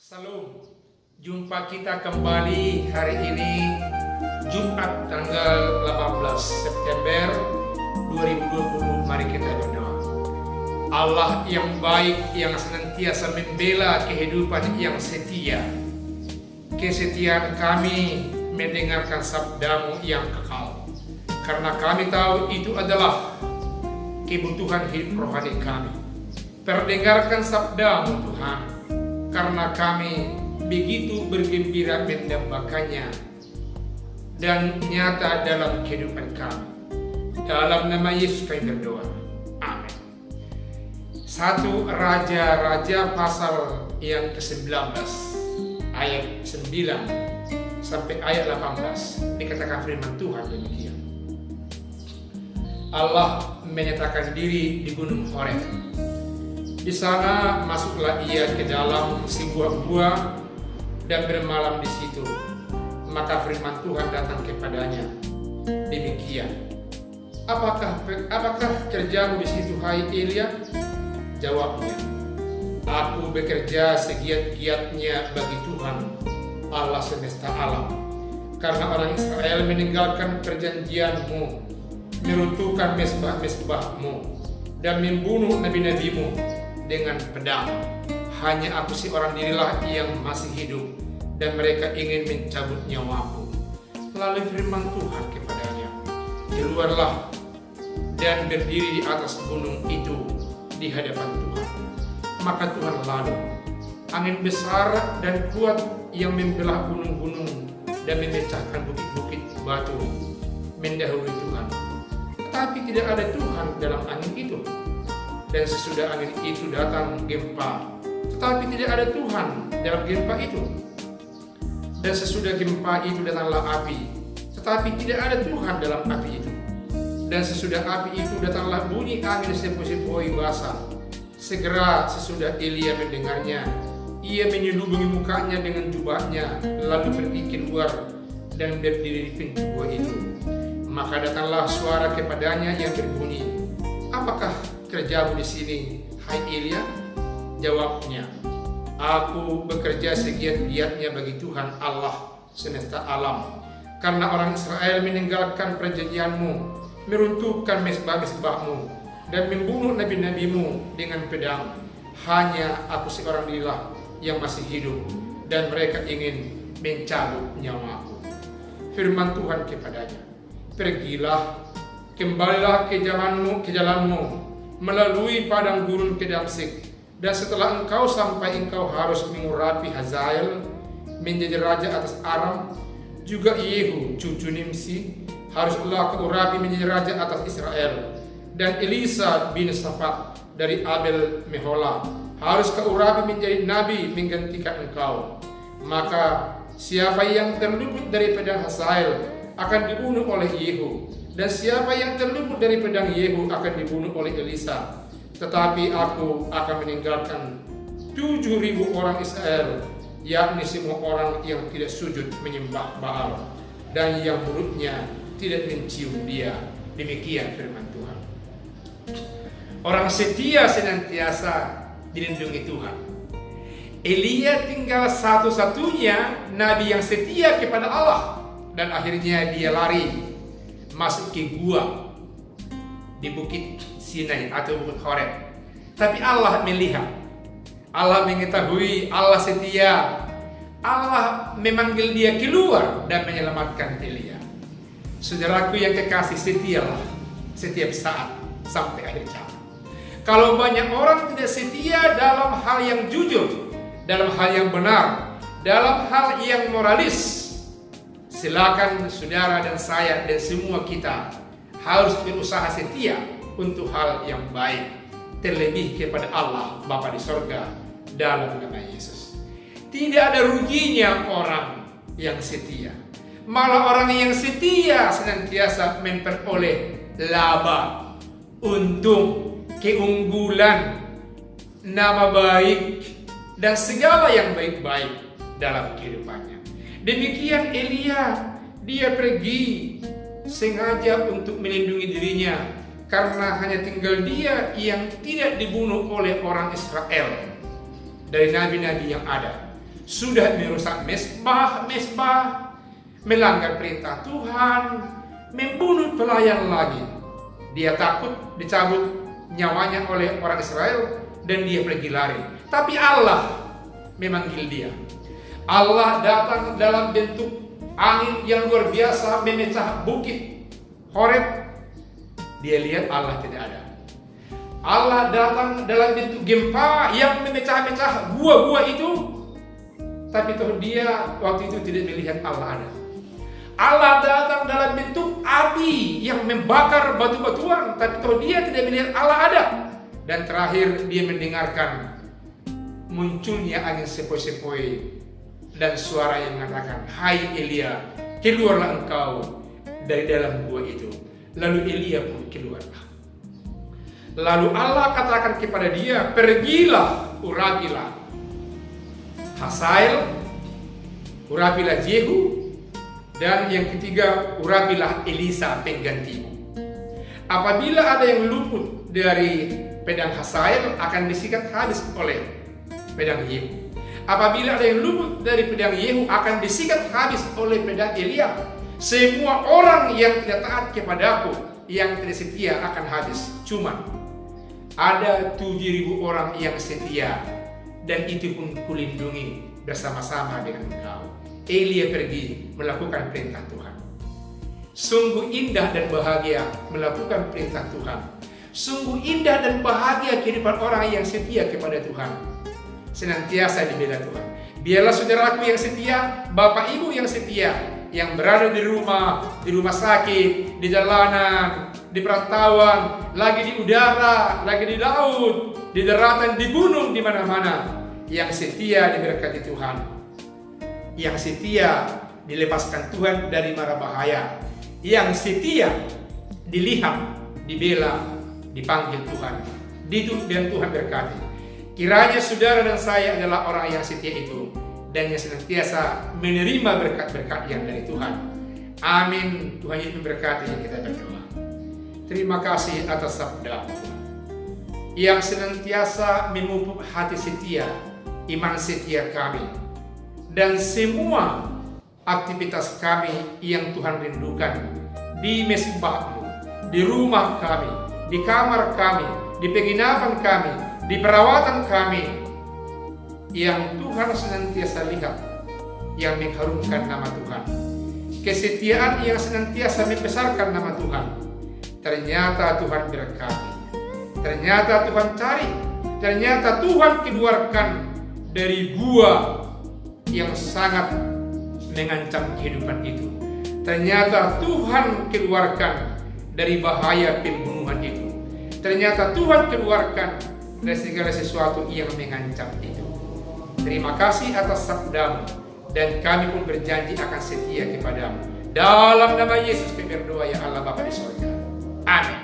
Salam, jumpa kita kembali hari ini Jumat tanggal 18 September 2020. Mari kita berdoa. Allah yang baik, yang senantiasa membela kehidupan yang setia. Kesetiaan kami mendengarkan sabdamu yang kekal, karena kami tahu itu adalah kebutuhan hidup rohani kami. Perdengarkan sabdamu Tuhan, karena kami begitu bergembira mendambakannya dan nyata dalam kehidupan kami. Dalam nama Yesus kami berdoa. Amin. 1 Raja-Raja pasal yang ke-19 ayat 9 sampai ayat 18 dikatakan firman Tuhan demikian. Allah menyatakan diri di Gunung Horeb. Di sana masuklah ia ke dalam sebuah gua dan bermalam di situ. Maka firman Tuhan datang kepadanya demikian. Apakah kerjamu di situ, hai Elia? Jawabnya, aku bekerja segiat-giatnya bagi Tuhan Allah semesta alam, karena orang Israel meninggalkan perjanjianmu, meruntuhkan mesbah-mesbahmu, dan membunuh nabi-nabimu dengan pedang. Hanya aku seorang dirilah yang masih hidup, dan mereka ingin mencabut nyawaku. Lalu firman Tuhan kepadanya, keluarlah dan berdiri di atas gunung itu di hadapan Tuhan. Maka Tuhan lalu, angin besar dan kuat yang membelah gunung-gunung dan memecahkan bukit-bukit batu mendahului Tuhan. Tetapi tidak ada Tuhan dalam angin itu. Dan sesudah angin itu datang gempa, tetapi tidak ada Tuhan dalam gempa itu. Dan sesudah gempa itu datanglah api, tetapi tidak ada Tuhan dalam api itu. Dan sesudah api itu datanglah bunyi angin sepoi-sepoi basah. Segera sesudah Elia mendengarnya, ia menyelubungi mukanya dengan jubahnya, lalu pergi keluar dan berdiri di pintu gua itu. Maka datanglah suara kepadanya yang berbunyi, apakah kerjamu di sini, hai Elia? Jawabnya, aku bekerja segiat-giatnya bagi Tuhan Allah semesta alam, karena orang Israel meninggalkan perjanjianmu, meruntuhkan mesbah-mesbahmu, dan membunuh nabi-nabimu dengan pedang. Hanya aku seorang dirilah yang masih hidup, dan mereka ingin mencabut nyawaku. Firman Tuhan kepadanya, pergilah, kembalilah ke jalanmu, melalui padang gurun ke Damsyik, dan setelah engkau sampai, engkau harus mengurapi Hazael menjadi raja atas Aram. Juga Yehu cucu Nimsi haruslah keurapi menjadi raja atas Israel, dan Elisa bin Safat dari Abel Meholah harus keurapi menjadi nabi menggantikan engkau. Maka siapa yang terluput dari pedang Hazael akan dibunuh oleh Yehu, dan siapa yang terluput dari pedang Yehu akan dibunuh oleh Elisa. Tetapi aku akan meninggalkan 7.000 orang Israel, yakni semua orang yang tidak sujud menyembah Baal, dan yang mulutnya tidak mencium dia. Demikian firman Tuhan. Orang setia senantiasa dilindungi Tuhan. Elia tinggal satu-satunya nabi yang setia kepada Allah, dan akhirnya dia lari masuk ke gua di bukit Sinai atau bukit Horeb. Tapi Allah melihat, Allah mengetahui, Allah setia. Allah memanggil dia keluar dan menyelamatkan Elia. Saudaraku yang kekasih, setialah setiap saat sampai akhir zaman. Kalau banyak orang tidak setia dalam hal yang jujur, dalam hal yang benar, dalam hal yang moralis, silakan saudara dan saya dan semua kita harus berusaha setia untuk hal yang baik, terlebih kepada Allah Bapa di sorga dalam nama Yesus. Tidak ada ruginya orang yang setia. Malah orang yang setia senantiasa memperoleh laba, untung, keunggulan, nama baik, dan segala yang baik-baik dalam kehidupannya. Demikian Elia, dia pergi sengaja untuk melindungi dirinya, karena hanya tinggal dia yang tidak dibunuh oleh orang Israel dari nabi-nabi yang ada. sudah merusak mesbah, melanggar perintah Tuhan, membunuh pelayan lagi. Dia takut dicabut nyawanya oleh orang Israel dan dia pergi lari. Tapi Allah memanggil dia. Allah datang dalam bentuk angin yang luar biasa memecah bukit Horeb. Dia lihat Allah tidak ada. Allah datang dalam bentuk gempa yang memecah-mecah gua-gua itu. Tapi toh dia waktu itu tidak melihat Allah ada. Allah datang dalam bentuk api yang membakar batu-batuan, tapi toh dia tidak melihat Allah ada. Dan terakhir dia mendengarkan munculnya angin sepoi-sepoi dan suara yang mengatakan, "Hai Elia, keluarlah engkau dari dalam gua itu." Lalu Elia pun keluarlah. Lalu Allah katakan kepada dia, "Pergilah, urapilah Hazael, urapilah Jehu, dan yang ketiga, urapilah Elisa penggantimu. Apabila ada yang luput dari pedang Hazael, akan disikat habis oleh pedang Yehu. Apabila ada yang luput dari pedang Yehu, akan disikat habis oleh pedang Elia. Semua orang yang tidak taat kepadaku, yang tidak setia akan habis. Cuma ada 7.000 orang yang setia, dan itu pun kulindungi bersama-sama dengan engkau." Elia pergi melakukan perintah Tuhan. Sungguh indah dan bahagia melakukan perintah Tuhan. Sungguh indah dan bahagia kehidupan orang yang setia kepada Tuhan, senantiasa dibela Tuhan. Biarlah saudaraku yang setia, bapak ibu yang setia, yang berada di rumah sakit, di jalanan, di perantauan, lagi di udara, lagi di laut, di daratan, di gunung, di mana-mana, yang setia diberkati Tuhan, yang setia dilepaskan Tuhan dari mara bahaya, yang setia dilihat, dibela, dipanggil Tuhan, dan Tuhan berkati. Kiranya saudara dan saya adalah orang yang setia itu, dan yang senantiasa menerima berkat-berkat yang dari Tuhan. Amin. Tuhan Yesus memberkati kita berdoa. Terima kasih atas sabda yang senantiasa memupuk hati setia, iman setia kami, dan semua aktivitas kami yang Tuhan rindukan di mesbah-Mu, di rumah kami, di kamar kami, di penginapan kami, di perawatan kami, yang Tuhan senantiasa lihat, yang mengharumkan nama Tuhan. Kesetiaan yang senantiasa membesarkan nama Tuhan. Ternyata Tuhan berkati, ternyata Tuhan cari, ternyata Tuhan keluarkan dari gua yang sangat mengancam kehidupan itu. Ternyata Tuhan keluarkan dari bahaya pembunuhan itu. Ternyata Tuhan keluarkan dari segala sesuatu yang mengancam itu. Terima kasih atas sabda-Mu, dan kami pun berjanji akan setia kepada-Mu. Dalam nama Yesus kami berdoa, ya Allah Bapa di surga. Amin.